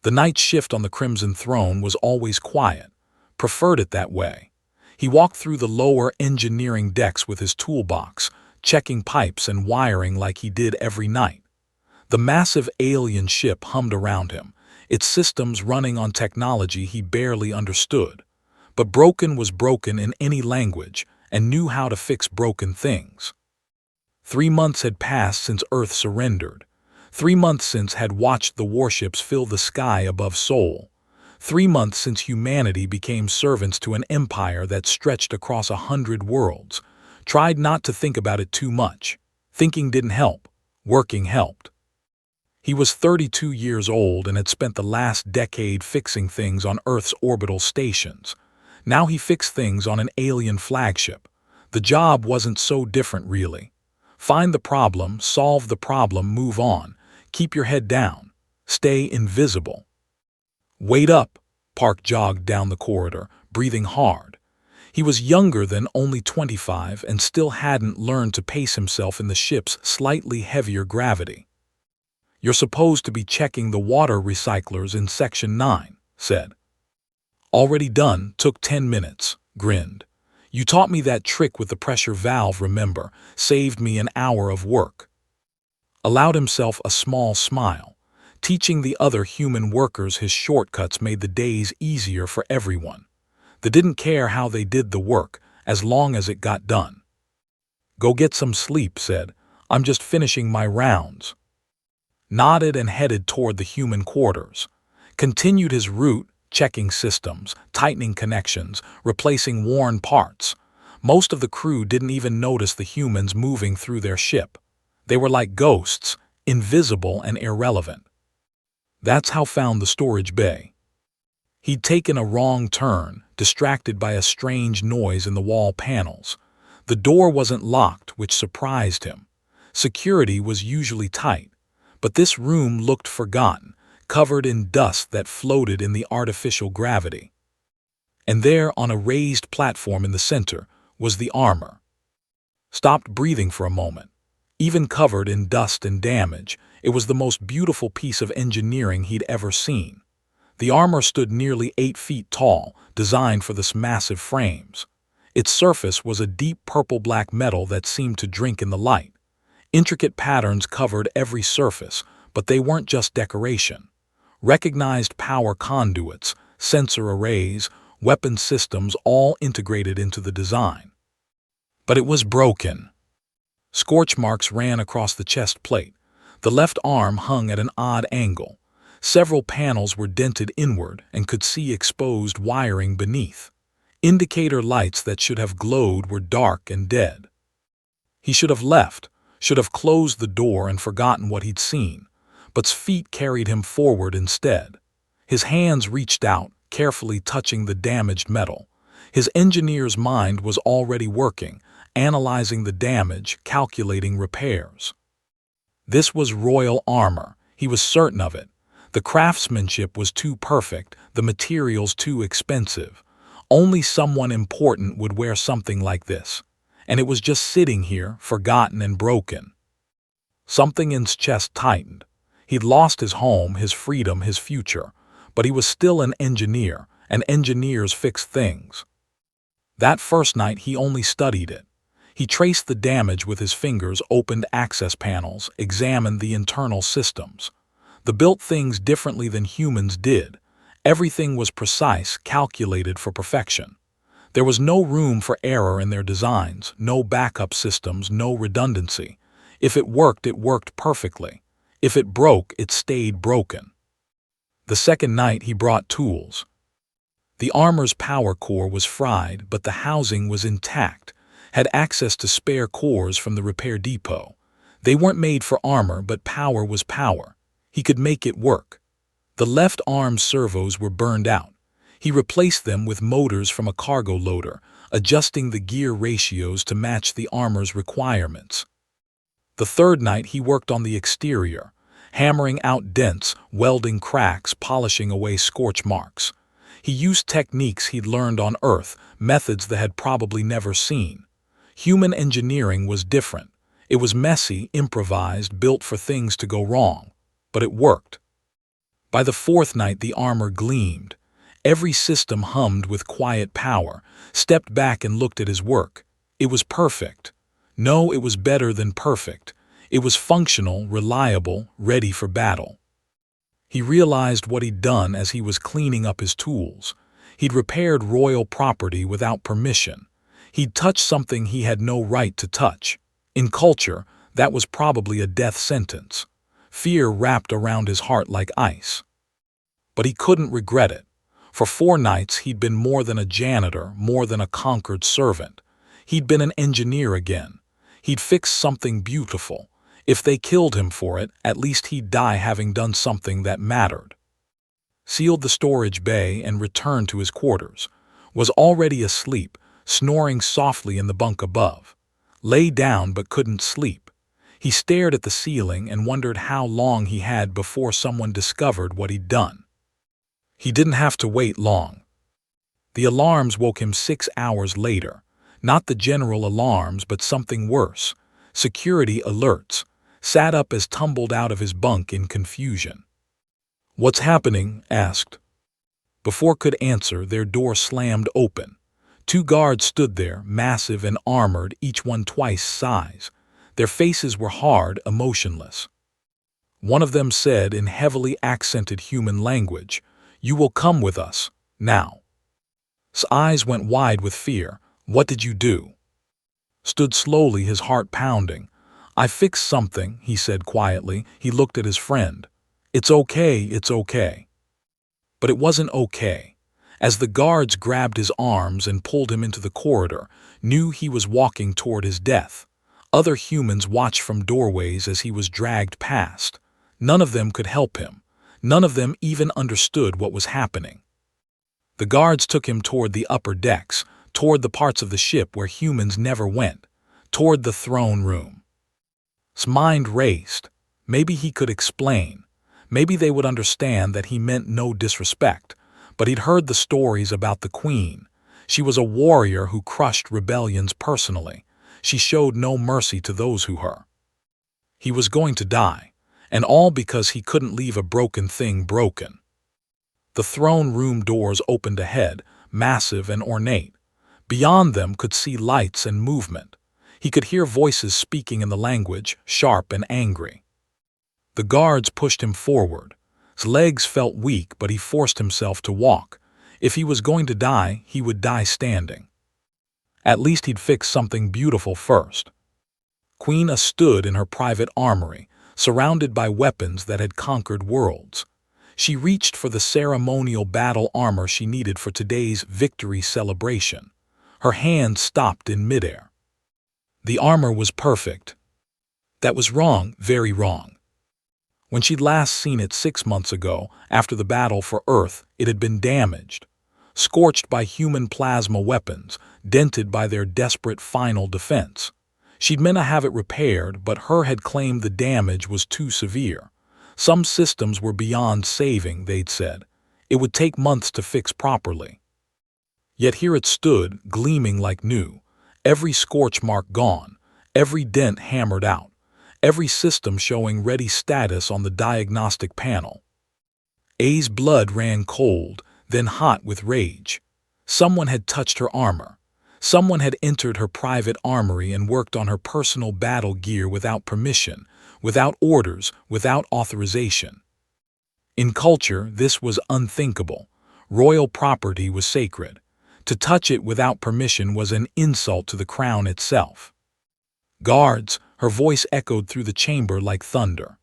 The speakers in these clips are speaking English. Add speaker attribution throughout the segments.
Speaker 1: The night shift on the Crimson Throne was always quiet, preferred it that way. He walked through the lower engineering decks with his toolbox, checking pipes and wiring like he did every night. The massive alien ship hummed around him, its systems running on technology he barely understood. But broken was broken in any language and knew how to fix broken things. 3 months had passed since Earth surrendered. 3 months since had watched the warships fill the sky above Seoul. 3 months since humanity became servants to an empire that stretched across 100 worlds. Tried not to think about it too much. Thinking didn't help. Working helped. He was 32 years old and had spent the last decade fixing things on Earth's orbital stations. Now he fixed things on an alien flagship. The job wasn't so different, really. Find the problem, solve the problem, move on. Keep your head down. Stay invisible. Wait up, Park jogged down the corridor, breathing hard. He was younger than only 25 and still hadn't learned to pace himself in the ship's slightly heavier gravity. You're supposed to be checking the water recyclers in Section 9, said. Already done, took 10 minutes, grinned. You taught me that trick with the pressure valve, remember, saved me an hour of work. Allowed himself a small smile. Teaching the other human workers his shortcuts made the days easier for everyone. They didn't care how they did the work, as long as it got done. Go get some sleep, said. I'm just finishing my rounds. Nodded and headed toward the human quarters. Continued his route, checking systems, tightening connections, replacing worn parts. Most of the crew didn't even notice the humans moving through their ship. They were like ghosts, invisible and irrelevant. That's how found the storage bay. He'd taken a wrong turn, distracted by a strange noise in the wall panels. The door wasn't locked, which surprised him. Security was usually tight, but this room looked forgotten, covered in dust that floated in the artificial gravity. And there, on a raised platform in the center, was the armor. Stopped breathing for a moment. Even covered in dust and damage, it was the most beautiful piece of engineering he'd ever seen. The armor stood nearly 8 feet tall, designed for this massive frames. Its surface was a deep purple-black metal that seemed to drink in the light. Intricate patterns covered every surface, but they weren't just decoration. Recognized power conduits, sensor arrays, weapon systems all integrated into the design. But it was broken. Scorch marks ran across the chest plate. The left arm hung at an odd angle. Several panels were dented inward and could see exposed wiring beneath. Indicator lights that should have glowed were dark and dead. He should have left, should have closed the door and forgotten what he'd seen, but's feet carried him forward instead. His hands reached out, carefully touching the damaged metal. His engineer's mind was already working, analyzing the damage, calculating repairs. This was royal armor. He was certain of it. The craftsmanship was too perfect, the materials too expensive. Only someone important would wear something like this. And it was just sitting here, forgotten and broken. Something in his chest tightened. He'd lost his home, his freedom, his future. But he was still an engineer, and engineers fix things. That first night he only studied it. He traced the damage with his fingers, opened access panels, examined the internal systems. They built things differently than humans did. Everything was precise, calculated for perfection. There was no room for error in their designs, no backup systems, no redundancy. If it worked perfectly. If it broke, it stayed broken. The second night he brought tools. The armor's power core was fried, but the housing was intact, had access to spare cores from the repair depot. They weren't made for armor, but power was power. He could make it work. The left arm's servos were burned out. He replaced them with motors from a cargo loader, adjusting the gear ratios to match the armor's requirements. The third night he worked on the exterior, hammering out dents, welding cracks, polishing away scorch marks. He used techniques he'd learned on Earth, methods they had probably never seen. Human engineering was different. It was messy, improvised, built for things to go wrong. But it worked. By the fourth night the armor gleamed. Every system hummed with quiet power, stepped back and looked at his work. It was perfect. No, it was better than perfect. It was functional, reliable, ready for battle. He realized what he'd done as he was cleaning up his tools. He'd repaired royal property without permission. He'd touched something he had no right to touch. In culture, that was probably a death sentence. Fear wrapped around his heart like ice. But he couldn't regret it. For 4 nights he'd been more than a janitor, more than a conquered servant. He'd been an engineer again. He'd fixed something beautiful. If they killed him for it, at least he'd die having done something that mattered. Sealed the storage bay and returned to his quarters. Was already asleep, snoring softly in the bunk above. Lay down but couldn't sleep. He stared at the ceiling and wondered how long he had before someone discovered what he'd done. He didn't have to wait long. The alarms woke him 6 hours later. Not the general alarms, but something worse. Security alerts. Sat up as tumbled out of his bunk in confusion. "What's happening?" asked. Before could answer, their door slammed open. 2 guards stood there, massive and armored, each one twice size. Their faces were hard, emotionless. One of them said in heavily accented human language, "You will come with us, now." His eyes went wide with fear. "What did you do?" Stood slowly, his heart pounding. "I fixed something," he said quietly. He looked at his friend. It's okay." But it wasn't okay. As the guards grabbed his arms and pulled him into the corridor, knew he was walking toward his death. Other humans watched from doorways as he was dragged past. None of them could help him. None of them even understood what was happening. The guards took him toward the upper decks, toward the parts of the ship where humans never went, toward the throne room. His mind raced. Maybe he could explain. Maybe they would understand that he meant no disrespect. But he'd heard the stories about the Queen. She was a warrior who crushed rebellions personally. She showed no mercy to those who her. He was going to die. And all because he couldn't leave a broken thing broken. The throne room doors opened ahead, massive and ornate. Beyond them could see lights and movement. He could hear voices speaking in the language, sharp and angry. The guards pushed him forward. His legs felt weak, but he forced himself to walk. If he was going to die, he would die standing. At least he'd fix something beautiful first. Queen stood in her private armory, surrounded by weapons that had conquered worlds. She reached for the ceremonial battle armor she needed for today's victory celebration. Her hand stopped in midair. The armor was perfect. That was wrong, very wrong. When she'd last seen it 6 months ago, after the battle for Earth, it had been damaged. Scorched by human plasma weapons, dented by their desperate final defense. She'd meant to have it repaired, but her had claimed the damage was too severe. Some systems were beyond saving, they'd said. It would take months to fix properly. Yet here it stood, gleaming like new. Every scorch mark gone, every dent hammered out, every system showing ready status on the diagnostic panel. A's blood ran cold, then hot with rage. Someone had touched her armor. Someone had entered her private armory and worked on her personal battle gear without permission, without orders, without authorization. In culture, this was unthinkable. Royal property was sacred. To touch it without permission was an insult to the crown itself. "Guards," her voice echoed through the chamber like thunder.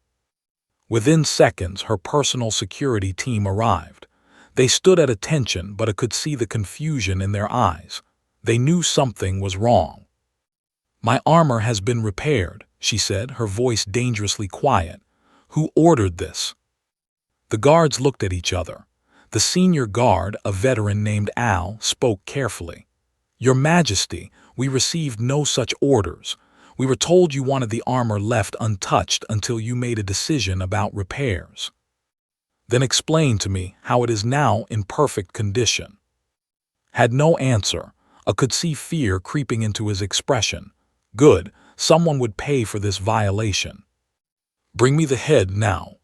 Speaker 1: Within seconds, her personal security team arrived. They stood at attention, but I could see the confusion in their eyes. They knew something was wrong. "My armor has been repaired," she said, her voice dangerously quiet. "Who ordered this?" The guards looked at each other. The senior guard, a veteran named Al, spoke carefully. "Your Majesty, we received no such orders. We were told you wanted the armor left untouched until you made a decision about repairs." "Then explain to me how it is now in perfect condition." Had no answer. I could see fear creeping into his expression. Good, someone would pay for this violation. "Bring me the head now."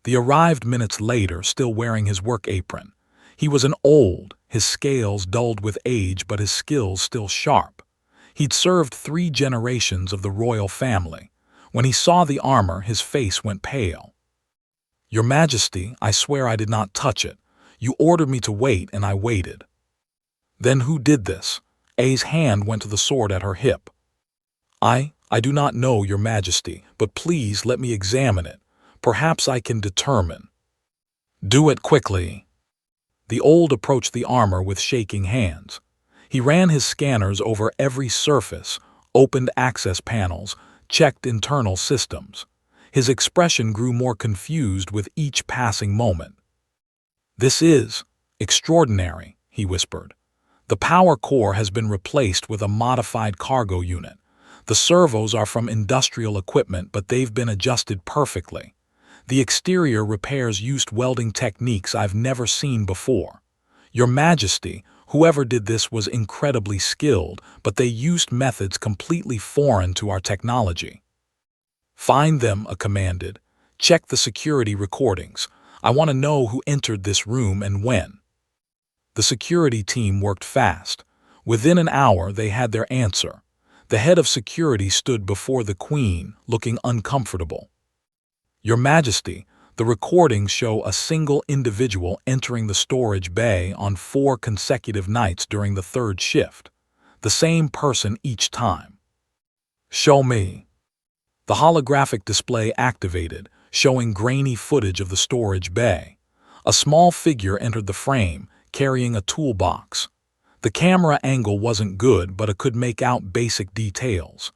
Speaker 1: The arrived minutes later, still wearing his work apron. He was old, his scales dulled with age, but his skills still sharp. He'd served 3 generations of the royal family. When he saw the armor, his face went pale. "Your Majesty, I swear I did not touch it. You ordered me to wait, and I waited." "Then who did this?" A's hand went to the sword at her hip. I do not know, Your Majesty, but please let me examine it. Perhaps I can determine." "Do it quickly." The old approached the armor with shaking hands. He ran his scanners over every surface, opened access panels, checked internal systems. His expression grew more confused with each passing moment. "This is extraordinary," he whispered. "The power core has been replaced with a modified cargo unit. The servos are from industrial equipment, but they've been adjusted perfectly. The exterior repairs used welding techniques I've never seen before. Your Majesty, whoever did this was incredibly skilled, but they used methods completely foreign to our technology." "Find them," A commanded. "Check the security recordings. I want to know who entered this room and when." The security team worked fast. Within an hour, they had their answer. The head of security stood before the Queen, looking uncomfortable. "Your Majesty, the recordings show a single individual entering the storage bay on 4 consecutive nights during the 3rd shift. The same person each time." "Show me." The holographic display activated, showing grainy footage of the storage bay. A small figure entered the frame, carrying a toolbox. The camera angle wasn't good, but it could make out basic details.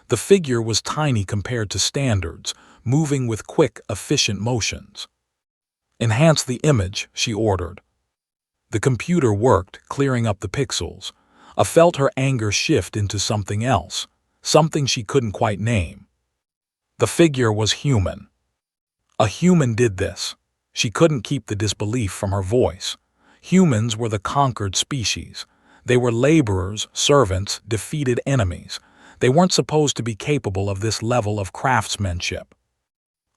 Speaker 1: The figure was tiny compared to standards, moving with quick, efficient motions. "Enhance the image," she ordered. The computer worked, clearing up the pixels. I felt her anger shift into something else, something she couldn't quite name. The figure was human. A human did this. She couldn't keep the disbelief from her voice. Humans were the conquered species. They were laborers, servants, defeated enemies. They weren't supposed to be capable of this level of craftsmanship.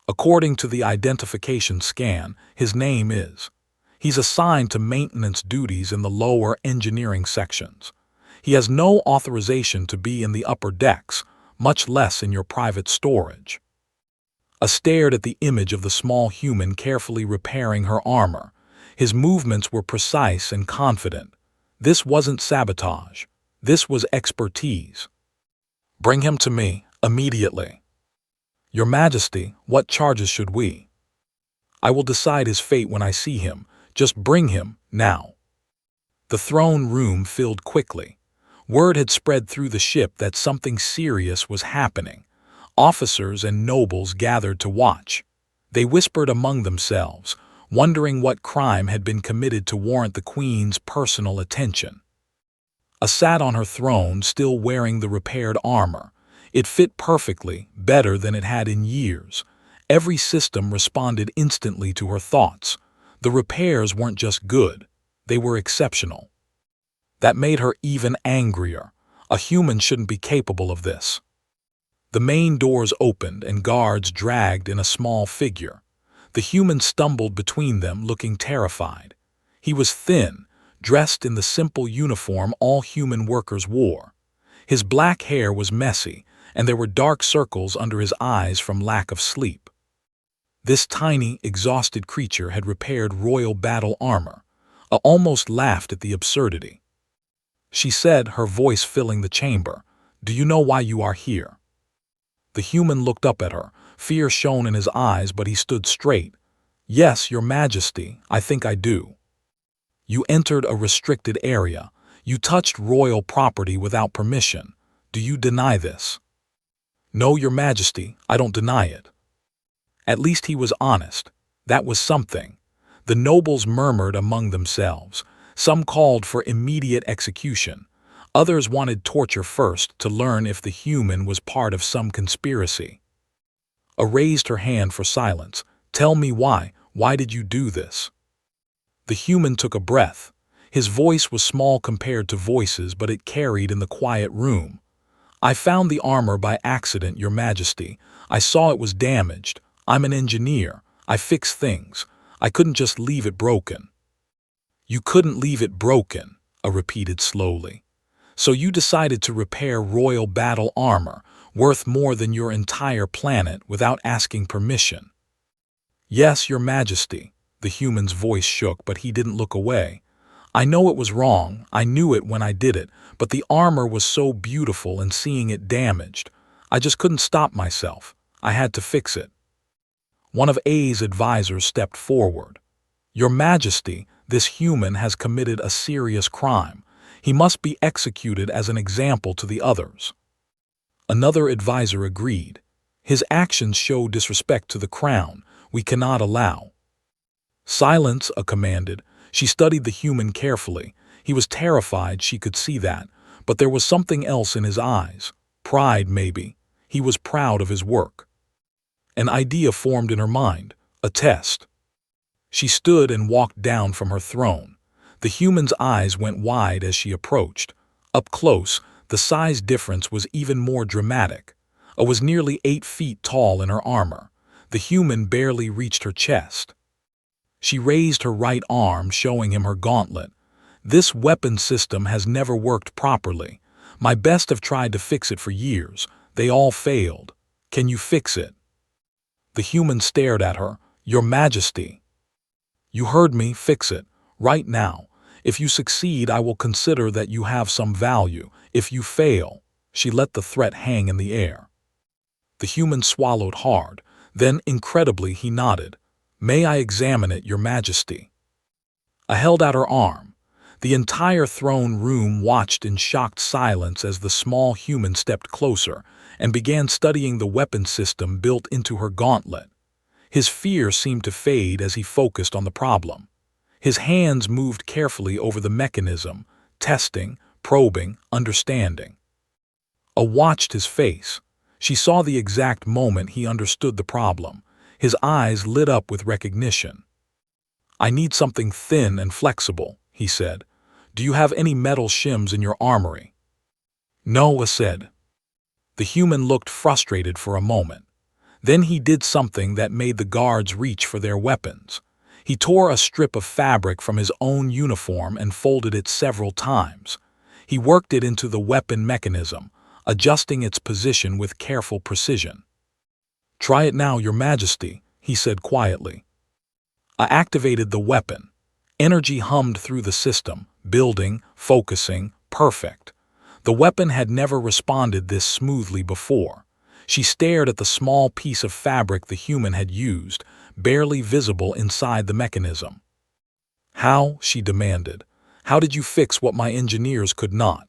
Speaker 1: According to the identification scan, his name is. He's assigned to maintenance duties in the lower engineering sections. He has no authorization to be in the upper decks, much less in your private storage. I stared at the image of the small human carefully repairing her armor. His movements were precise and confident. This wasn't sabotage. This was expertise. "Bring him to me, immediately." "Your Majesty, what charges should we?" "I will decide his fate when I see him. Just bring him, now." The throne room filled quickly. Word had spread through the ship that something serious was happening. Officers and nobles gathered to watch. They whispered among themselves, wondering what crime had been committed to warrant the Queen's personal attention. I sat on her throne, still wearing the repaired armor. It fit perfectly, better than it had in years. Every system responded instantly to her thoughts. The repairs weren't just good, they were exceptional. That made her even angrier. A human shouldn't be capable of this. The main doors opened and guards dragged in a small figure. The human stumbled between them, looking terrified. He was thin, dressed in the simple uniform all human workers wore. His black hair was messy, and there were dark circles under his eyes from lack of sleep. This tiny, exhausted creature had repaired royal battle armor. I almost laughed at the absurdity. She said, her voice filling the chamber, "Do you know why you are here?" The human looked up at her. Fear shone in his eyes, but he stood straight. "Yes, Your Majesty, I think I do." "You entered a restricted area. You touched royal property without permission. Do you deny this?" "No, Your Majesty, I don't deny it." At least he was honest. That was something. The nobles murmured among themselves. Some called for immediate execution. Others wanted torture first to learn if the human was part of some conspiracy. A raised her hand for silence. "Tell me why. Why did you do this?" The human took a breath. His voice was small compared to voices, but it carried in the quiet room. "I found the armor by accident, Your Majesty. I saw it was damaged. I'm an engineer. I fix things. I couldn't just leave it broken." "You couldn't leave it broken," I repeated slowly. "So you decided to repair royal battle armor, worth more than your entire planet, without asking permission?" "Yes, Your Majesty." The human's voice shook, but he didn't look away. "I know it was wrong. I knew it when I did it, but the armor was so beautiful, and seeing it damaged, I just couldn't stop myself. I had to fix it." One of A's advisors stepped forward. "Your Majesty, this human has committed a serious crime. He must be executed as an example to the others." Another advisor agreed. "His actions show disrespect to the crown. We cannot allow." "Silence," A commanded. She studied the human carefully. He was terrified, she could see that, but there was something else in his eyes. Pride, maybe. He was proud of his work. An idea formed in her mind, a test. She stood and walked down from her throne. The human's eyes went wide as she approached. Up close, the size difference was even more dramatic. A was nearly 8 feet tall in her armor. The human barely reached her chest. She raised her right arm, showing him her gauntlet. "This weapon system has never worked properly. My best have tried to fix it for years. They all failed. Can you fix it?" The human stared at her. "Your Majesty." "You heard me. Fix it. Right now. If you succeed, I will consider that you have some value. If you fail..." She let the threat hang in the air. The human swallowed hard. Then, incredibly, he nodded. "May I examine it, Your Majesty?" I held out her arm. The entire throne room watched in shocked silence as the small human stepped closer and began studying the weapon system built into her gauntlet. His fear seemed to fade as he focused on the problem. His hands moved carefully over the mechanism, testing, probing, understanding. A watched his face. She saw the exact moment he understood the problem. His eyes lit up with recognition. "I need something thin and flexible," he said. "Do you have any metal shims in your armory?" "No," I said. The human looked frustrated for a moment. Then he did something that made the guards reach for their weapons. He tore a strip of fabric from his own uniform and folded it several times. He worked it into the weapon mechanism, adjusting its position with careful precision. "Try it now, Your Majesty," he said quietly. I activated the weapon. Energy hummed through the system, building, focusing, perfect. The weapon had never responded this smoothly before. She stared at the small piece of fabric the human had used, barely visible inside the mechanism. "How?" she demanded. "How did you fix what my engineers could not?"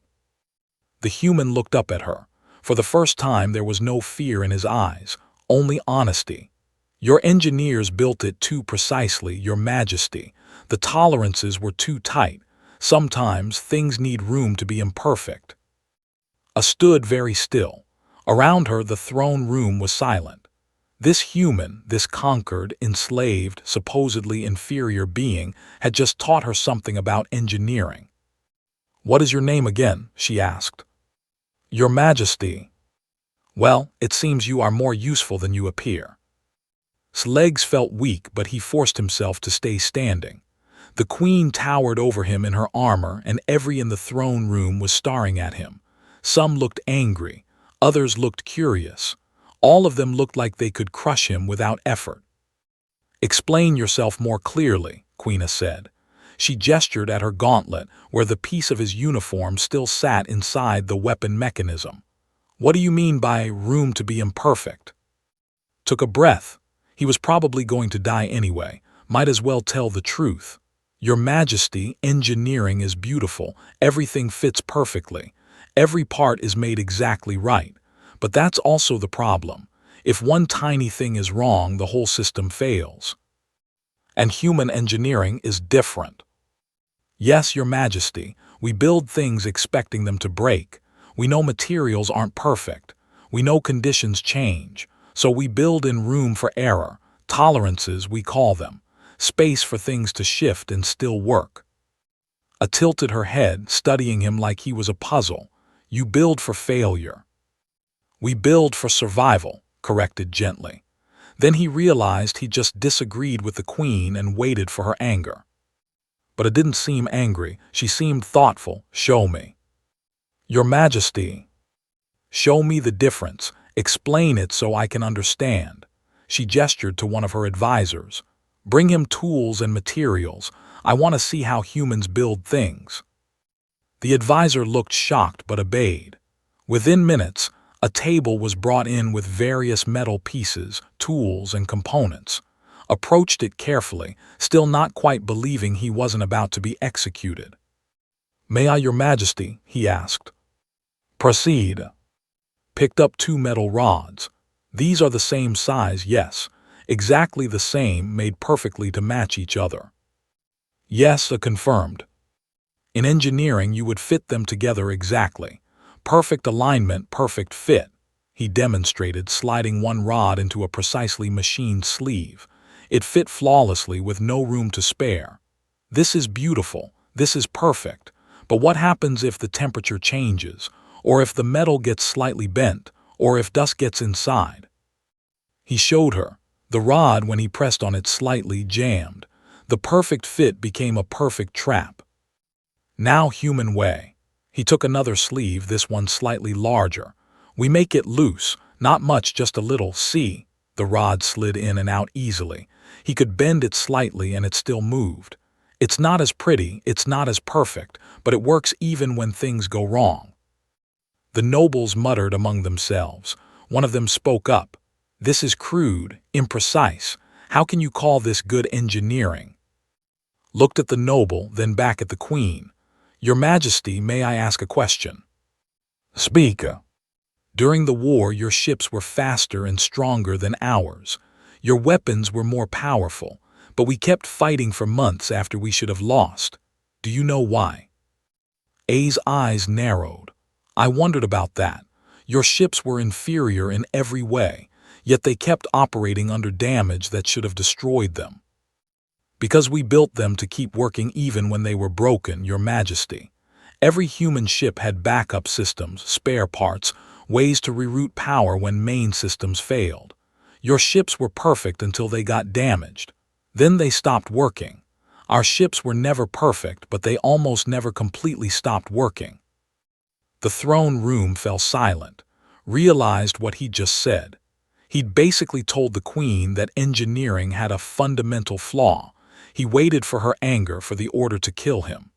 Speaker 1: The human looked up at her. For the first time there was no fear in his eyes, only honesty. "Your engineers built it too precisely, Your Majesty. The tolerances were too tight. Sometimes things need room to be imperfect." I stood very still. Around her, the throne room was silent. This human, this conquered, enslaved, supposedly inferior being, had just taught her something about engineering. "What is your name again?" she asked. "Your Majesty." "Well, it seems you are more useful than you appear." His legs felt weak, but he forced himself to stay standing. The queen towered over him in her armor, and every in the throne room was staring at him. Some looked angry, others looked curious. All of them looked like they could crush him without effort. "Explain yourself more clearly," Queen said. She gestured at her gauntlet, where the piece of his uniform still sat inside the weapon mechanism. "What do you mean by room to be imperfect?" Took a breath. He was probably going to die anyway. Might as well tell the truth. "Your Majesty, engineering is beautiful. Everything fits perfectly. Every part is made exactly right. But that's also the problem. If one tiny thing is wrong, the whole system fails. And human engineering is different." "Yes, Your Majesty, we build things expecting them to break. We know materials aren't perfect. We know conditions change. So we build in room for error, tolerances we call them, space for things to shift and still work." I tilted her head, studying him like he was a puzzle. "You build for failure." "We build for survival," corrected gently. Then he realized he just disagreed with the queen and waited for her anger. But it didn't seem angry. She seemed thoughtful. "Show me." "Your Majesty." "Show me the difference. Explain it so I can understand." She gestured to one of her advisors. "Bring him tools and materials. I want to see how humans build things." The advisor looked shocked but obeyed. Within minutes, a table was brought in with various metal pieces, tools, and components. Approached it carefully, still not quite believing he wasn't about to be executed. "May I, Your Majesty?" he asked. "Proceed." Picked up 2 metal rods. "These are the same size, yes. Exactly the same, made perfectly to match each other." "Yes," confirmed. "In engineering, you would fit them together exactly. Perfect alignment, perfect fit." He demonstrated, sliding one rod into a precisely machined sleeve. It fit flawlessly with no room to spare. "This is beautiful. This is perfect. But what happens if the temperature changes? Or if the metal gets slightly bent? Or if dust gets inside?" He showed her. The rod, when he pressed on it, slightly jammed. The perfect fit became a perfect trap. "Now human way." He took another sleeve, this one slightly larger. "We make it loose, not much, just a little, see?" The rod slid in and out easily. He could bend it slightly and it still moved. "It's not as pretty, it's not as perfect, but it works even when things go wrong." The nobles muttered among themselves. One of them spoke up. "This is crude, imprecise. How can you call this good engineering?" Looked at the noble, then back at the queen. "Your Majesty, may I ask a question?" "Speak." "During the war, your ships were faster and stronger than ours. Your weapons were more powerful, but we kept fighting for months after we should have lost. Do you know why?" A's eyes narrowed. "I wondered about that. Your ships were inferior in every way, yet they kept operating under damage that should have destroyed them." "Because we built them to keep working even when they were broken, Your Majesty. Every human ship had backup systems, spare parts, ways to reroute power when main systems failed. Your ships were perfect until they got damaged. Then they stopped working. Our ships were never perfect, but they almost never completely stopped working." The throne room fell silent, realized what he'd just said. He'd basically told the queen that engineering had a fundamental flaw. He waited for her anger, for the order to kill him.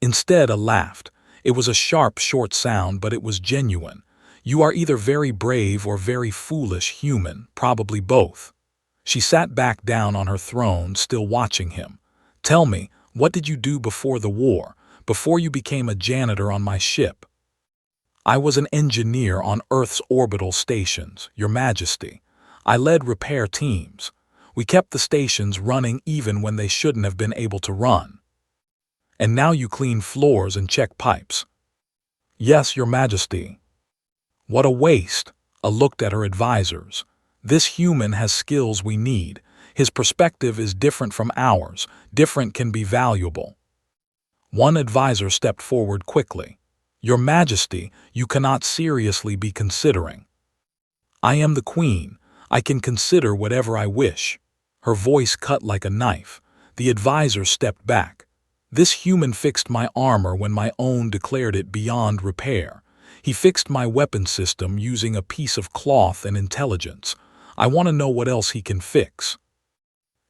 Speaker 1: Instead, laughed. It was a sharp, short sound, but it was genuine. "You are either very brave or very foolish human, probably both." She sat back down on her throne, still watching him. "Tell me, what did you do before the war, before you became a janitor on my ship?" "I was an engineer on Earth's orbital stations, Your Majesty. I led repair teams. We kept the stations running even when they shouldn't have been able to run." "And now you clean floors and check pipes." "Yes, Your Majesty." "What a waste." A looked at her advisors. "This human has skills we need. His perspective is different from ours. Different can be valuable." One advisor stepped forward quickly. "Your Majesty, you cannot seriously be considering." "I am the queen. I can consider whatever I wish." Her voice cut like a knife. The advisor stepped back. "This human fixed my armor when my own declared it beyond repair. He fixed my weapon system using a piece of cloth and intelligence. I want to know what else he can fix."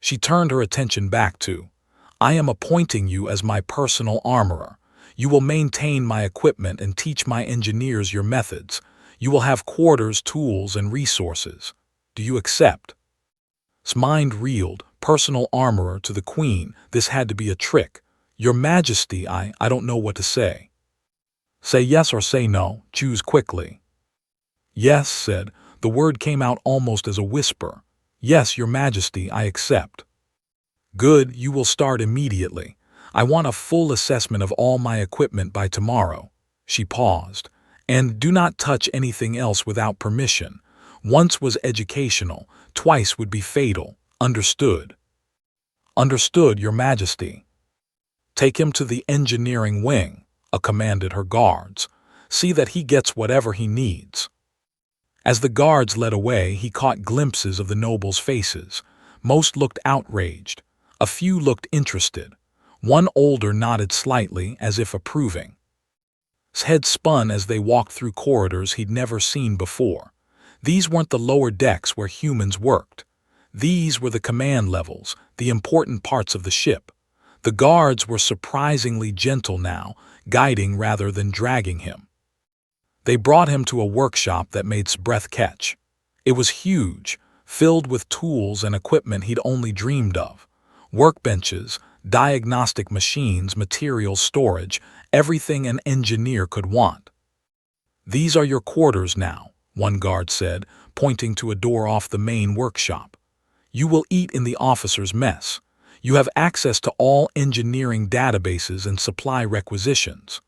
Speaker 1: She turned her attention back to, "I am appointing you as my personal armorer. You will maintain my equipment and teach my engineers your methods. You will have quarters, tools, and resources. Do you accept?" His mind reeled. Personal armorer to the queen. This had to be a trick. "Your Majesty, I don't know what to say." "Say yes or say no. Choose quickly." "Yes," said. The word came out almost as a whisper. "Yes, Your Majesty, I accept." "Good, you will start immediately. I want a full assessment of all my equipment by tomorrow." She paused. "And do not touch anything else without permission. Once was educational, twice would be fatal. Understood?" "Understood, Your Majesty." "Take him to the engineering wing," commanded her guards. "See that he gets whatever he needs." As the guards led away, he caught glimpses of the nobles' faces. Most looked outraged. A few looked interested. One older nodded slightly, as if approving. His head spun as they walked through corridors he'd never seen before. These weren't the lower decks where humans worked. These were the command levels, the important parts of the ship. The guards were surprisingly gentle now, guiding rather than dragging him. They brought him to a workshop that made his breath catch. It was huge, filled with tools and equipment he'd only dreamed of. Workbenches, diagnostic machines, material storage, everything an engineer could want. "These are your quarters now," one guard said, pointing to a door off the main workshop. "You will eat in the officers' mess. You have access to all engineering databases and supply requisitions."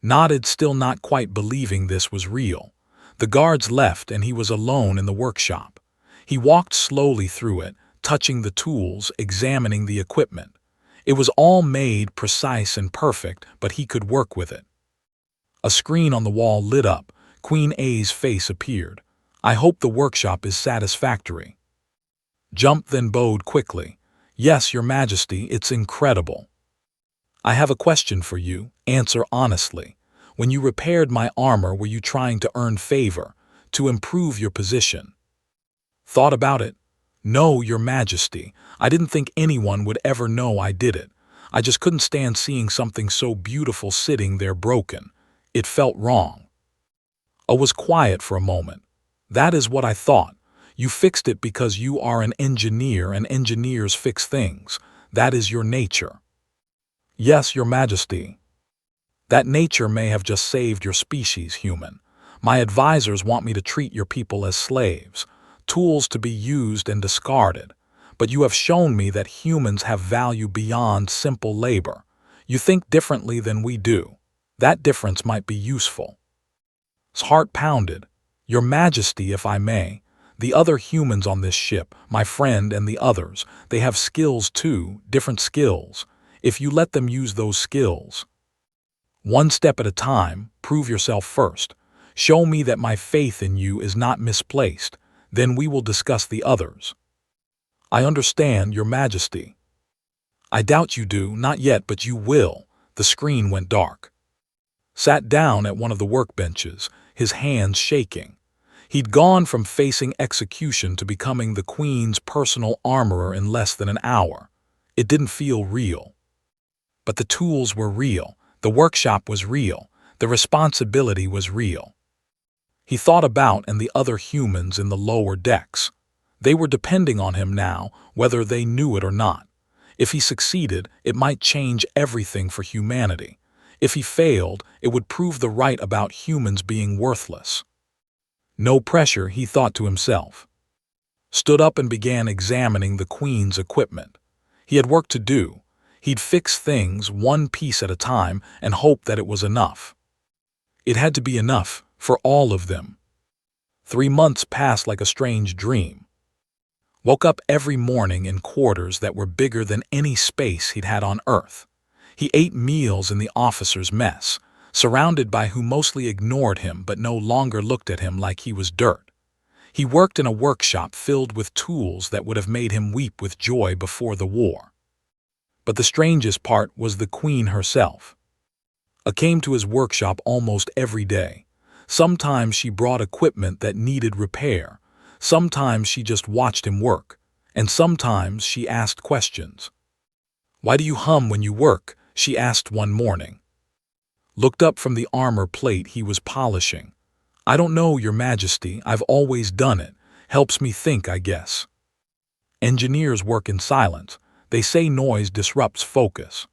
Speaker 1: Nodded, still not quite believing this was real. The guards left and he was alone in the workshop. He walked slowly through it, touching the tools, examining the equipment. It was all made precise and perfect, but he could work with it. A screen on the wall lit up. Queen A's face appeared. "I hope the workshop is satisfactory." Jump then bowed quickly. "Yes, Your Majesty, it's incredible." "I have a question for you. Answer honestly. When you repaired my armor, were you trying to earn favor, to improve your position?" "Thought about it?" "No, Your Majesty. I didn't think anyone would ever know I did it. I just couldn't stand seeing something so beautiful sitting there broken. It felt wrong." I was quiet for a moment. "That is what I thought. You fixed it because you are an engineer and engineers fix things. That is your nature." "Yes, Your Majesty." "That nature may have just saved your species, human. My advisors want me to treat your people as slaves, tools to be used and discarded. But you have shown me that humans have value beyond simple labor. You think differently than we do. That difference might be useful." His heart pounded. "Your Majesty, if I may, the other humans on this ship, my friend and the others, they have skills too, different skills. If you let them use those skills, one step at a time, prove yourself first. Show me that my faith in you is not misplaced. Then we will discuss the others." "I understand, Your Majesty." "I doubt you do, not yet, but you will." The screen went dark. Sat down at one of the workbenches, his hands shaking. He'd gone from facing execution to becoming the Queen's personal armorer in less than an hour. It didn't feel real. But the tools were real, the workshop was real, the responsibility was real. He thought about and the other humans in the lower decks. They were depending on him now, whether they knew it or not. If he succeeded, it might change everything for humanity. If he failed, it would prove the right about humans being worthless. "No pressure," he thought to himself. Stood up and began examining the Queen's equipment. He had work to do. He'd fix things one piece at a time and hope that it was enough. It had to be enough for all of them. 3 months passed like a strange dream. Woke up every morning in quarters that were bigger than any space he'd had on Earth. He ate meals in the officers' mess, surrounded by who mostly ignored him but no longer looked at him like he was dirt. He worked in a workshop filled with tools that would have made him weep with joy before the war. But the strangest part was the Queen herself. I came to his workshop almost every day. Sometimes she brought equipment that needed repair. Sometimes she just watched him work. And sometimes she asked questions. "Why do you hum when you work?" she asked one morning. Looked up from the armor plate he was polishing. "I don't know, Your Majesty. I've always done it. Helps me think, I guess." Engineers work in silence. They say noise disrupts focus.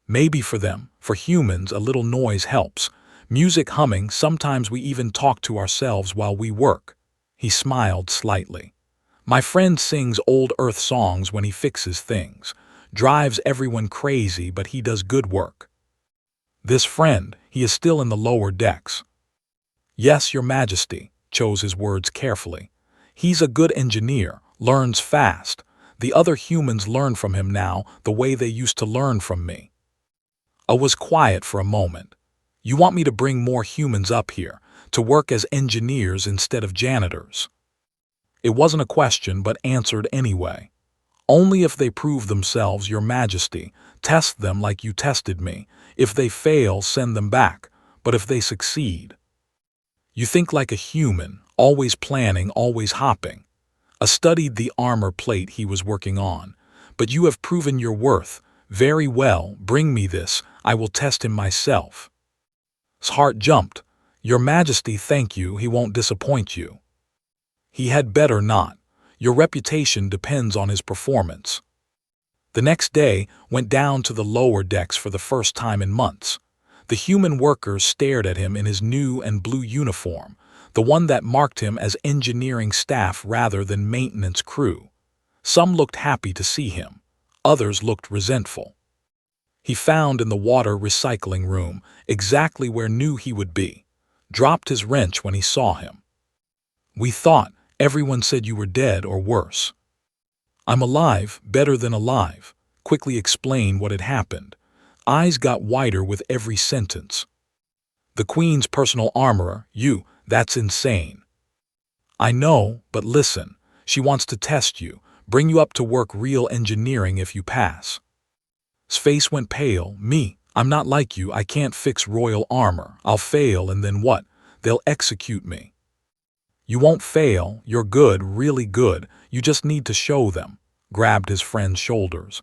Speaker 1: Maybe for them, for humans, a little noise helps. Music humming, sometimes we even talk to ourselves while we work. He smiled slightly. "My friend sings old Earth songs when he fixes things. Drives everyone crazy, but he does good work." "This friend, he is still in the lower decks." "Yes, Your Majesty," chose his words carefully. "He's a good engineer, learns fast. The other humans learn from him now the way they used to learn from me." I was quiet for a moment. "You want me to bring more humans up here, to work as engineers instead of janitors. It wasn't a question, but answered anyway. Only if they prove themselves, Your Majesty. Test them like you tested me. If they fail, send them back. But if they succeed. You think like a human, always planning, always hopping. I studied the armor plate he was working on. But you have proven your worth. Very well, bring me this. I will test him myself. His heart jumped. Your Majesty, thank you, he won't disappoint you. He had better not. Your reputation depends on his performance. The next day went down to the lower decks for the first time in months. The human workers stared at him in his new and blue uniform, the one that marked him as engineering staff rather than maintenance crew. Some looked happy to see him. Others looked resentful. He found in the water recycling room exactly where knew he would be. Dropped his wrench when he saw him. We thought, everyone said you were dead or worse. I'm alive, better than alive. Quickly explain what had happened. Eyes got wider with every sentence. The Queen's personal armorer, you, that's insane. I know, but listen, she wants to test you, bring you up to work real engineering if you pass. His face went pale. Me, I'm not like you, I can't fix royal armor. I'll fail and then what? They'll execute me. You won't fail, you're good, really good, you just need to show them. Grabbed his friend's shoulders.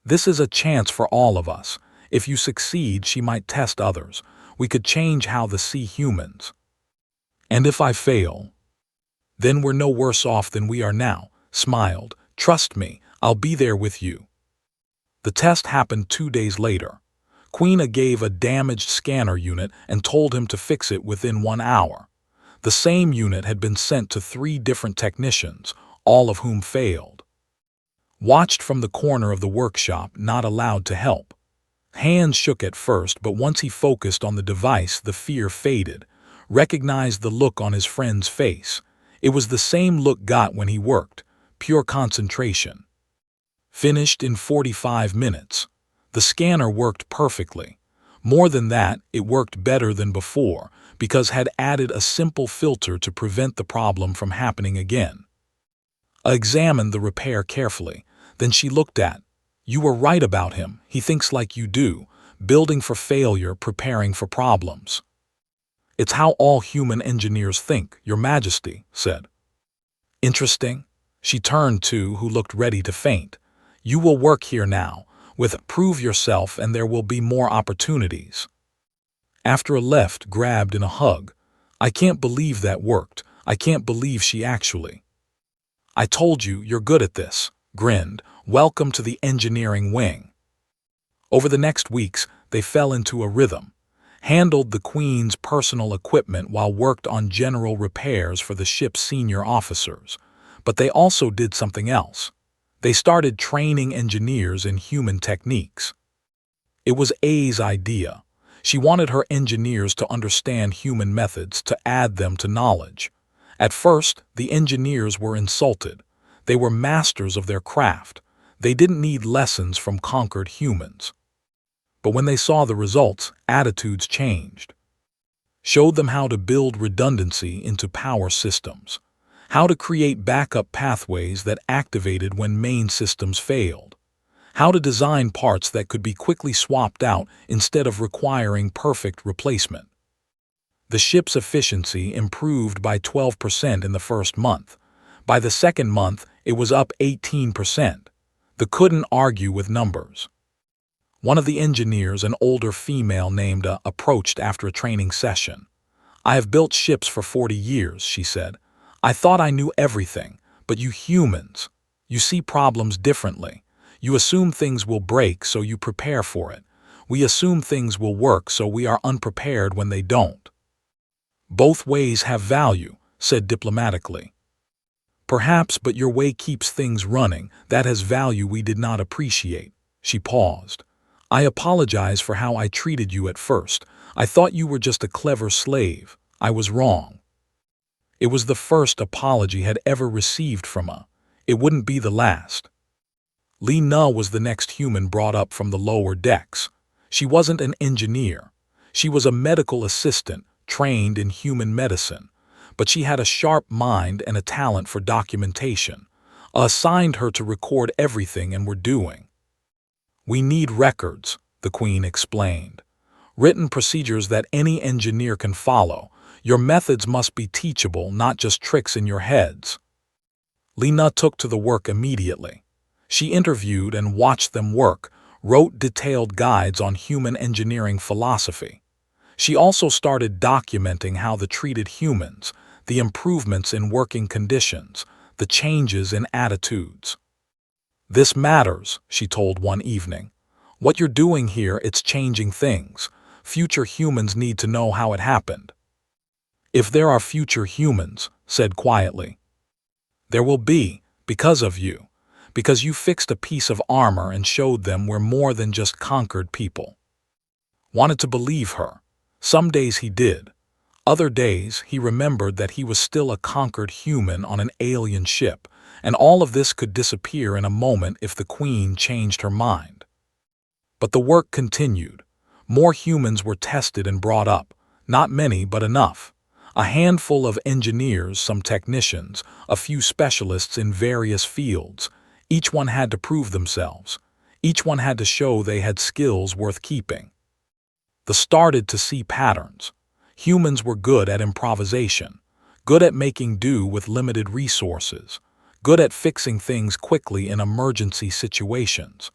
Speaker 1: This is a chance for all of us. If you succeed, she might test others. We could change how they see humans. And if I fail? Then we're no worse off than we are now. Smiled. Trust me, I'll be there with you. The test happened 2 days later. Queen gave a damaged scanner unit and told him to fix it within 1 hour. The same unit had been sent to 3 different technicians, all of whom failed. Watched from the corner of the workshop, not allowed to help. Hands shook at first, but once he focused on the device, the fear faded. Recognized the look on his friend's face. It was the same look got when he worked, pure concentration. Finished in 45 minutes. The scanner worked perfectly. More than that, it worked better than before, because had added a simple filter to prevent the problem from happening again. I examined the repair carefully. Then she looked at, you were right about him, he thinks like you do, building for failure, preparing for problems. It's how all human engineers think, Your Majesty said. Interesting. She turned to who looked ready to faint. You will work here now, with prove yourself and there will be more opportunities. After a left, grabbed in a hug. I can't believe that worked. I can't believe she actually. I told you, you're good at this. Grinned. Welcome to the engineering wing. Over the next weeks, they fell into a rhythm. Handled the Queen's personal equipment while worked on general repairs for the ship's senior officers. But they also did something else. They started training engineers in human techniques. It was A's idea. She wanted her engineers to understand human methods, to add them to knowledge. At first, the engineers were insulted. They were masters of their craft. They didn't need lessons from conquered humans. But when they saw the results, attitudes changed. Showed them how to build redundancy into power systems. How to create backup pathways that activated when main systems failed. How to design parts that could be quickly swapped out instead of requiring perfect replacement. The ship's efficiency improved by 12% in the first month. By the second month, it was up 18%. They couldn't argue with numbers. One of the engineers, an older female named approached after a training session. I have built ships for 40 years, she said. I thought I knew everything, but you humans, you see problems differently. You assume things will break, so you prepare for it. We assume things will work, so we are unprepared when they don't. Both ways have value, said diplomatically. Perhaps, but your way keeps things running. That has value we did not appreciate. She paused. I apologize for how I treated you at first. I thought you were just a clever slave. I was wrong. It was the first apology had ever received from her. It wouldn't be the last. Li Na was the next human brought up from the lower decks. She wasn't an engineer. She was a medical assistant, trained in human medicine, but she had a sharp mind and a talent for documentation. Assigned her to record everything and we're doing. We need records, the Queen explained. Written procedures that any engineer can follow. Your methods must be teachable, not just tricks in your heads. Lena took to the work immediately. She interviewed and watched them work, wrote detailed guides on human engineering philosophy. She also started documenting how they treated humans, the improvements in working conditions, the changes in attitudes. This matters, she told one evening. What you're doing here, it's changing things. Future humans need to know how it happened. If there are future humans, said quietly, there will be, because of you, because you fixed a piece of armor and showed them we're more than just conquered people. Wanted to believe her. Some days he did. Other days he remembered that he was still a conquered human on an alien ship, and all of this could disappear in a moment if the Queen changed her mind. But the work continued. More humans were tested and brought up. Not many, but enough. A handful of engineers, some technicians, a few specialists in various fields. Each one had to prove themselves. Each one had to show they had skills worth keeping. They started to see patterns. Humans were good at improvisation, good at making do with limited resources, good at fixing things quickly in emergency situations.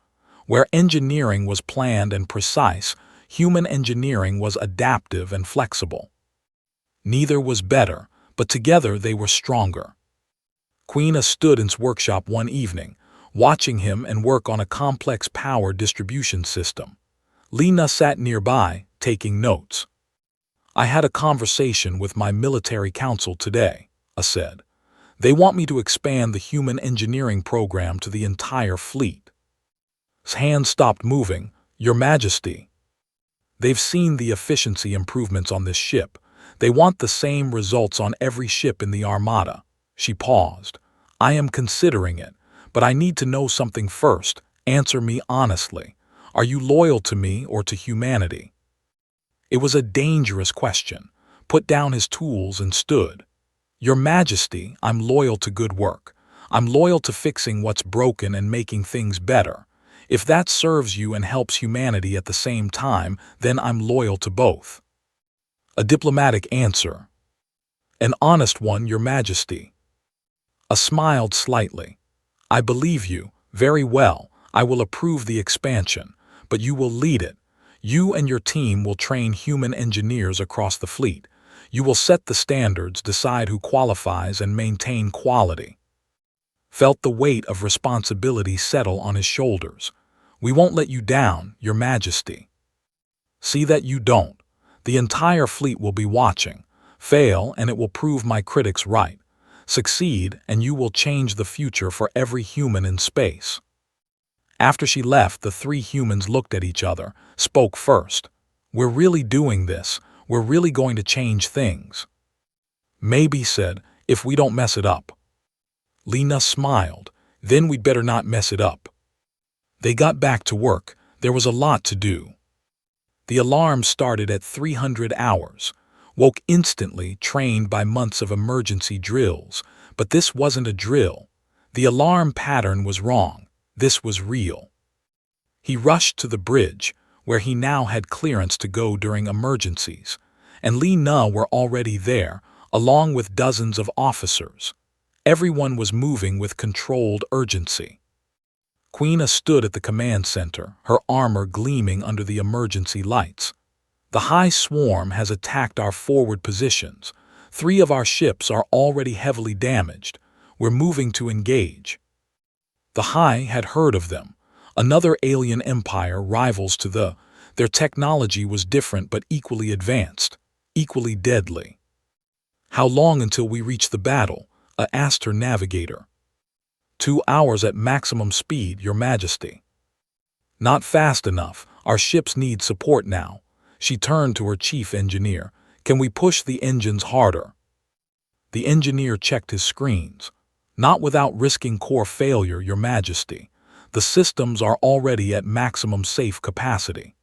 Speaker 1: Where engineering was planned and precise, human engineering was adaptive and flexible. Neither was better, but together they were stronger. Queen stood in his workshop one evening, watching him and work on a complex power distribution system. Lena sat nearby, taking notes. I had a conversation with my military council today, I said. They want me to expand the human engineering program to the entire fleet. His hand stopped moving. Your Majesty. They've seen the efficiency improvements on this ship. They want the same results on every ship in the Armada. She paused. I am considering it, but I need to know something first. Answer me honestly. Are you loyal to me or to humanity? It was a dangerous question. Put down his tools and stood. Your Majesty, I'm loyal to good work. I'm loyal to fixing what's broken and making things better. If that serves you and helps humanity at the same time, then I'm loyal to both. A diplomatic answer. An honest one, Your Majesty. I smiled slightly. I believe you. Very well. I will approve the expansion, but you will lead it. You and your team will train human engineers across the fleet. You will set the standards, decide who qualifies, and maintain quality. Felt the weight of responsibility settle on his shoulders. We won't let you down, Your Majesty. See that you don't. The entire fleet will be watching. Fail, and it will prove my critics right. Succeed, and you will change the future for every human in space. After she left, the three humans looked at each other, spoke first. We're really doing this. We're really going to change things. Maybe, said, if we don't mess it up. Lena smiled. Then we'd better not mess it up. They got back to work. There was a lot to do. The alarm started at 300 hours. Woke instantly, trained by months of emergency drills. But this wasn't a drill. The alarm pattern was wrong. This was real. He rushed to the bridge, where he now had clearance to go during emergencies, and Li Na were already there, along with dozens of officers. Everyone was moving with controlled urgency. Queen stood at the command center, her armor gleaming under the emergency lights. The High Swarm has attacked our forward positions. 3 of our ships are already heavily damaged. We're moving to engage. The High had heard of them. Another alien empire rivals to their technology was different but equally advanced, equally deadly. How long until we reach the battle? Asked her navigator. 2 hours at maximum speed, Your Majesty. Not fast enough. Our ships need support now. She turned to her chief engineer. Can we push the engines harder? The engineer checked his screens. Not without risking core failure, Your Majesty. The systems are already at maximum safe capacity.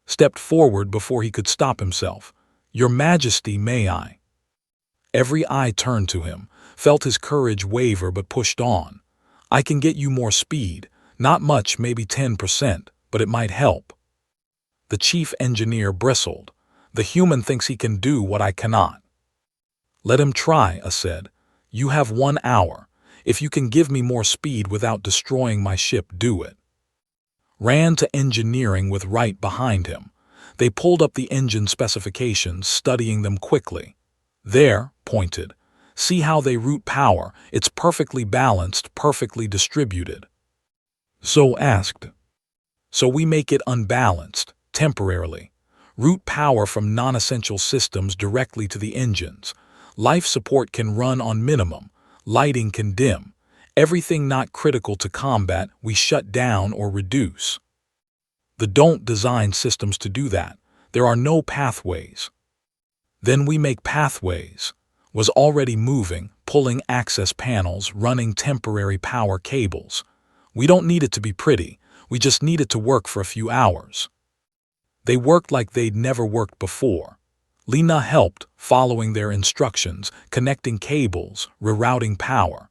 Speaker 1: Stepped forward before he could stop himself. "Your Majesty, may I?" Every eye turned to him, felt his courage waver but pushed on. "I can get you more speed. Not much, maybe 10%, but it might help." The chief engineer bristled. "The human thinks he can do what I cannot." "Let him try," I said. "You have 1 hour. If you can give me more speed without destroying my ship, do it." Ran to engineering with Wright behind him. They pulled up the engine specifications, studying them quickly. "There," pointed. "See how they route power? It's perfectly balanced, perfectly distributed." So asked. "So we make it unbalanced, temporarily. Route power from non-essential systems directly to the engines. Life support can run on minimum. Lighting can dim. Everything not critical to combat we shut down or reduce. The don't design systems to do that. There are no pathways." "Then we make pathways." Was already moving, pulling access panels, running temporary power cables. "We don't need it to be pretty. We just need it to work for a few hours." They worked like they'd never worked before. Lena helped, following their instructions, connecting cables, rerouting power.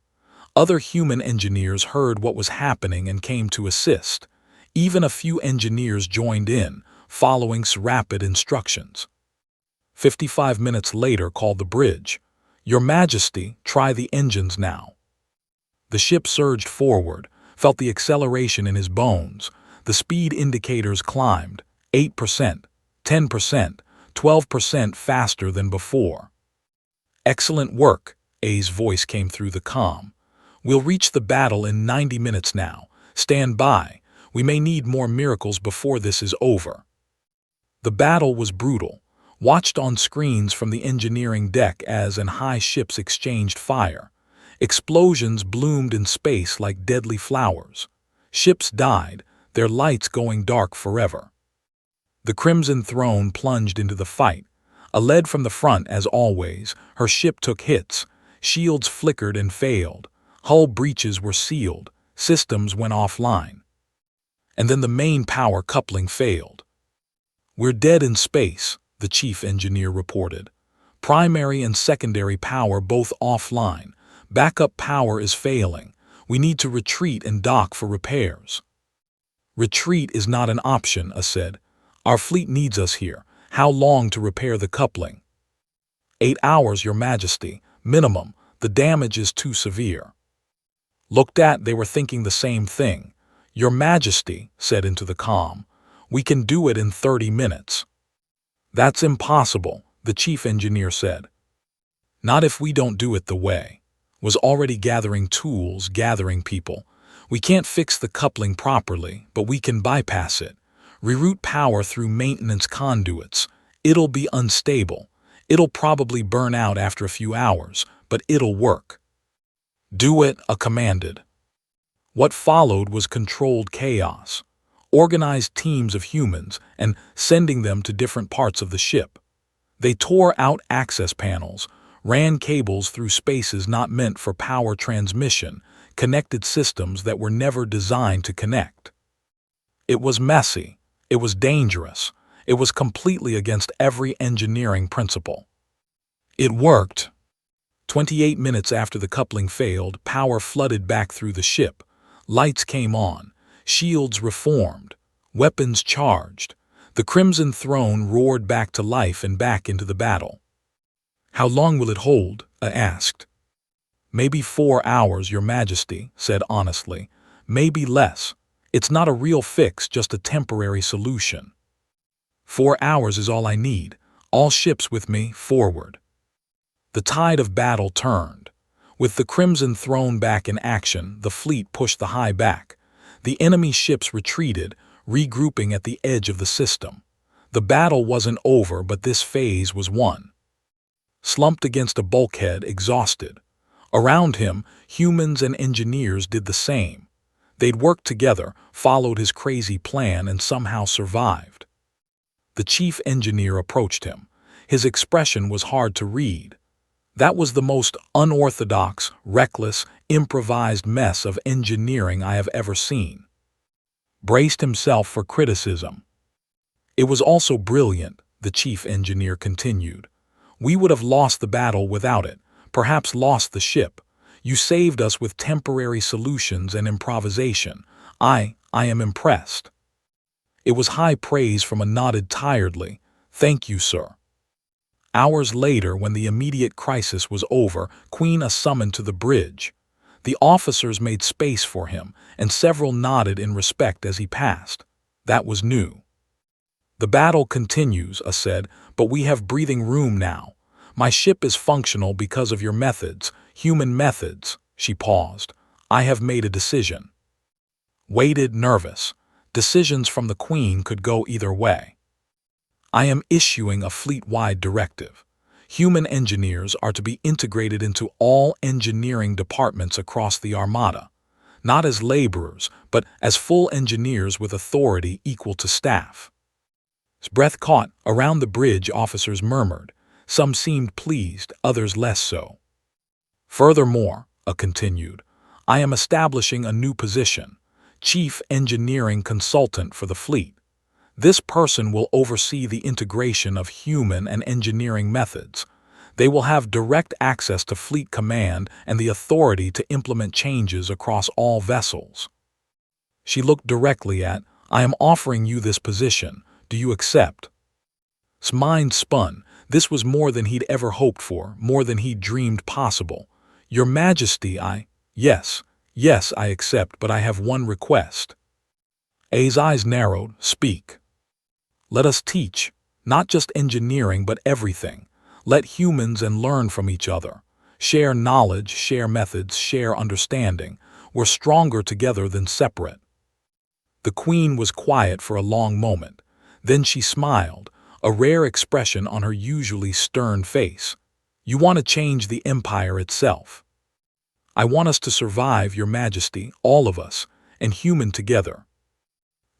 Speaker 1: Other human engineers heard what was happening and came to assist. Even a few engineers joined in, following rapid instructions. 55 minutes later, called the bridge. "Your Majesty, try the engines now." The ship surged forward, felt the acceleration in his bones. The speed indicators climbed, 8%, 10%, 12% faster than before. "Excellent work," A's voice came through the comm. "We'll reach the battle in 90 minutes now. Stand by. We may need more miracles before this is over." The battle was brutal, watched on screens from the engineering deck as and high ships exchanged fire. Explosions bloomed in space like deadly flowers. Ships died, their lights going dark forever. The Crimson Throne plunged into the fight. A lead from the front, as always, her ship took hits. Shields flickered and failed. Hull breaches were sealed. Systems went offline. And then the main power coupling failed. "We're dead in space," the chief engineer reported. "Primary and secondary power both offline. Backup power is failing. We need to retreat and dock for repairs." "Retreat is not an option," I said. "Our fleet needs us here. How long to repair the coupling?" 8 hours, Your Majesty. Minimum. The damage is too severe." Looked at, they were thinking the same thing. "Your Majesty," said into the comm, "we can do it in 30 minutes. "That's impossible," the chief engineer said. "Not if we don't do it the way." Was already gathering tools, gathering people. "We can't fix the coupling properly, but we can bypass it. Reroute power through maintenance conduits. It'll be unstable. It'll probably burn out after a few hours, but it'll work." "Do it," I commanded. What followed was controlled chaos. Organized teams of humans and sending them to different parts of the ship. They tore out access panels, ran cables through spaces not meant for power transmission, connected systems that were never designed to connect. It was messy. It was dangerous. It was completely against every engineering principle. It worked. 28 minutes after the coupling failed, power flooded back through the ship. Lights came on. Shields reformed. Weapons charged. The Crimson Throne roared back to life and back into the battle. "How long will it hold?" I asked. "Maybe 4 hours, Your Majesty," said honestly. "Maybe less. It's not a real fix, just a temporary solution." 4 hours is all I need. All ships with me, forward. The tide of battle turned. With the Crimson Throne back in action, the fleet pushed the high back. The enemy ships retreated, regrouping at the edge of the system. The battle wasn't over, but this phase was won. Slumped against a bulkhead, exhausted. Around him, humans and engineers did the same. They'd worked together, followed his crazy plan, and somehow survived. The chief engineer approached him. His expression was hard to read. That was the most unorthodox, reckless, improvised mess of engineering I have ever seen. Braced himself for criticism. It was also brilliant, the chief engineer continued. "We would have lost the battle without it, perhaps lost the ship. You saved us with temporary solutions and improvisation. I am impressed." It was high praise from a nodded tiredly. "Thank you, sir." Hours later, when the immediate crisis was over, Queen A summoned to the bridge. The officers made space for him, and several nodded in respect as he passed. That was new. "The battle continues," A said, "but we have breathing room now. My ship is functional because of your methods, human methods." She paused. "I have made a decision." Waited, nervous. Decisions from the Queen could go either way. "I am issuing a fleet-wide directive. Human engineers are to be integrated into all engineering departments across the Armada, not as laborers, but as full engineers with authority equal to staff." His breath caught. Around the bridge, officers murmured. Some seemed pleased, others less so. "Furthermore," A continued, "I am establishing a new position, Chief Engineering Consultant for the fleet. This person will oversee the integration of human and engineering methods. They will have direct access to fleet command and the authority to implement changes across all vessels." She looked directly at, "I am offering you this position. Do you accept?" His mind spun. This was more than he'd ever hoped for, more than he'd dreamed possible. "Your Majesty, Yes, I accept, but I have one request." A's eyes narrowed. "Speak." "Let us teach, not just engineering, but everything. Let humans and learn from each other. Share knowledge, share methods, share understanding. We're stronger together than separate." The Queen was quiet for a long moment. Then she smiled, a rare expression on her usually stern face. "You want to change the Empire itself." "I want us to survive, Your Majesty, all of us, and human together."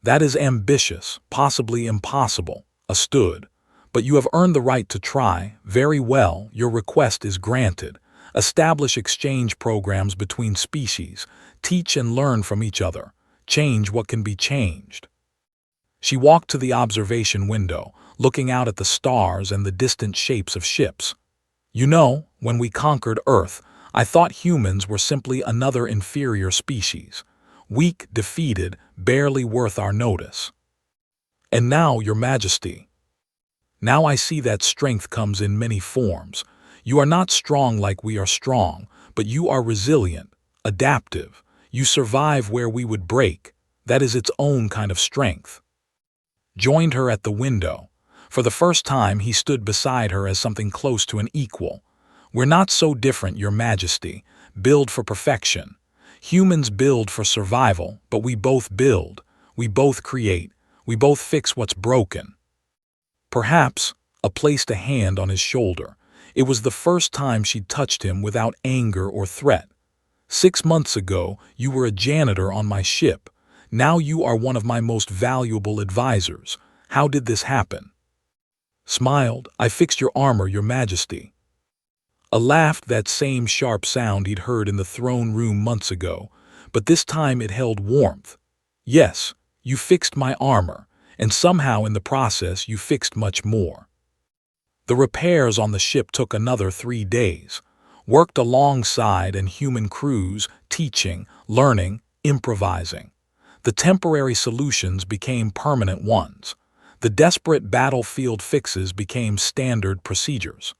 Speaker 1: "That is ambitious, possibly impossible," A stood. "But you have earned the right to try. Very well, your request is granted. Establish exchange programs between species. Teach and learn from each other. Change what can be changed." She walked to the observation window, looking out at the stars and the distant shapes of ships. "You know, when we conquered Earth, I thought humans were simply another inferior species. Weak, defeated, barely worth our notice. And now, Your Majesty, now I see that strength comes in many forms. You are not strong like we are strong, but you are resilient, adaptive. You survive where we would break. That is its own kind of strength." Joined her at the window. For the first time, he stood beside her as something close to an equal. "We're not so different, Your Majesty. Build for perfection. Humans build for survival, but we both build. We both create. We both fix what's broken." Perhaps, A placed a hand on his shoulder. It was the first time she'd touched him without anger or threat. "6 months ago, you were a janitor on my ship. Now you are one of my most valuable advisors. How did this happen?" Smiled. "I fixed your armor, Your Majesty." A laughed, that same sharp sound he'd heard in the throne room months ago, but this time it held warmth. "Yes, you fixed my armor, and somehow in the process you fixed much more." The repairs on the ship took another 3 days. Worked alongside and human crews, teaching, learning, improvising. The temporary solutions became permanent ones. The desperate battlefield fixes became standard procedures.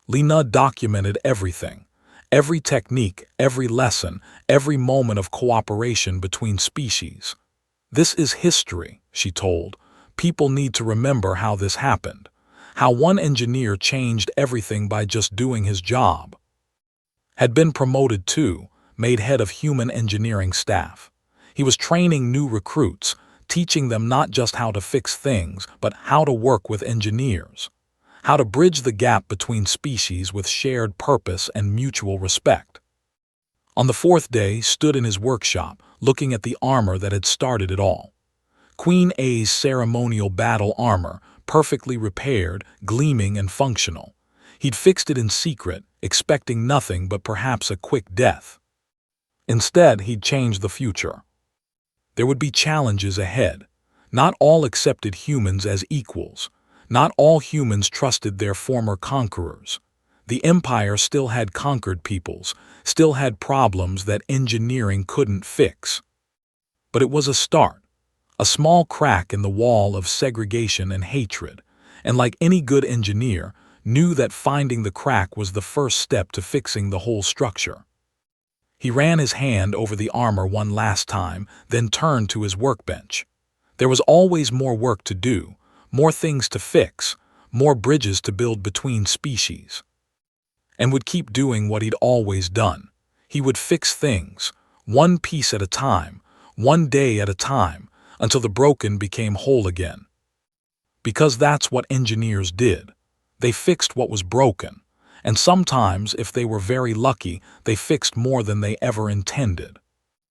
Speaker 1: Lena documented everything. Every technique, every lesson, every moment of cooperation between species. "This is history," she told. "People need to remember how this happened. How one engineer changed everything by just doing his job." Had been promoted too, made head of human engineering staff. He was training new recruits, teaching them not just how to fix things, but how to work with engineers. How to bridge the gap between species with shared purpose and mutual respect. On the 4th day, stood in his workshop, looking at the armor that had started it all. Queen A's ceremonial battle armor, perfectly repaired, gleaming and functional. He'd fixed it in secret, expecting nothing but perhaps a quick death. Instead, he'd changed the future. There would be challenges ahead. Not all accepted humans as equals. Not all humans trusted their former conquerors. The Empire still had conquered peoples, still had problems that engineering couldn't fix. But it was a start, a small crack in the wall of segregation and hatred, and like any good engineer, knew that finding the crack was the first step to fixing the whole structure. He ran his hand over the armor one last time, then turned to his workbench. There was always more work to do, more things to fix, more bridges to build between species. And would keep doing what he'd always done. He would fix things, one piece at a time, one day at a time, until the broken became whole again. Because that's what engineers did. They fixed what was broken, and sometimes, if they were very lucky, they fixed more than they ever intended.